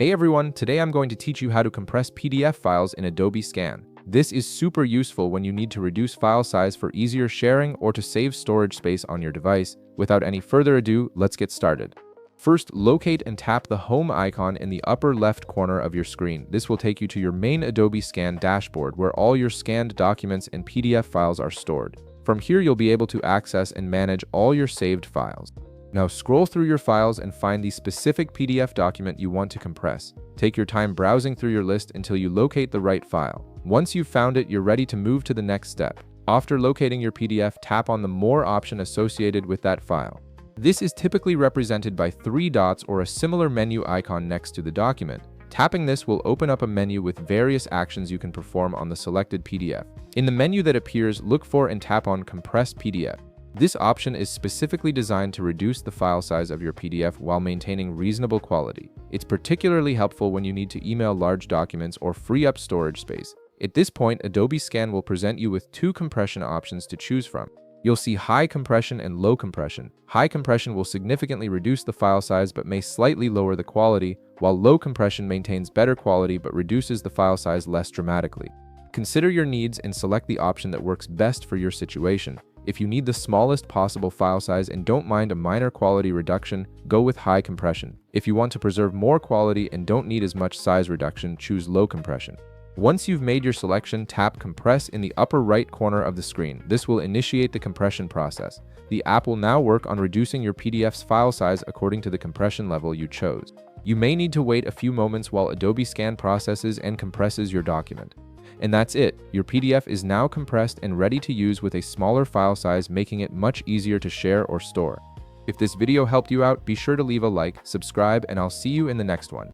Hey everyone, today I'm going to teach you how to compress PDF files in Adobe Scan. This is super useful when you need to reduce file size for easier sharing or to save storage space on your device. Without any further ado, let's get started. First, locate and tap the Home icon in the upper left corner of your screen. This will take you to your main Adobe Scan dashboard where all your scanned documents and PDF files are stored. From here, you'll be able to access and manage all your saved files. Now scroll through your files and find the specific PDF document you want to compress. Take your time browsing through your list until you locate the right file. Once you've found it, you're ready to move to the next step. After locating your PDF, tap on the More option associated with that file. This is typically represented by 3 dots or a similar menu icon next to the document. Tapping this will open up a menu with various actions you can perform on the selected PDF. In the menu that appears, look for and tap on Compress PDF. This option is specifically designed to reduce the file size of your PDF while maintaining reasonable quality. It's particularly helpful when you need to email large documents or free up storage space. At this point, Adobe Scan will present you with 2 compression options to choose from. You'll see high compression and low compression. High compression will significantly reduce the file size but may slightly lower the quality, while low compression maintains better quality but reduces the file size less dramatically. Consider your needs and select the option that works best for your situation. If you need the smallest possible file size and don't mind a minor quality reduction, go with high compression. If you want to preserve more quality and don't need as much size reduction, choose low compression. Once you've made your selection, tap Compress in the upper right corner of the screen. This will initiate the compression process. The app will now work on reducing your PDF's file size according to the compression level you chose. You may need to wait a few moments while Adobe Scan processes and compresses your document. And that's it. Your PDF is now compressed and ready to use with a smaller file size, making it much easier to share or store. If this video helped you out, be sure to leave a like, subscribe, and I'll see you in the next one.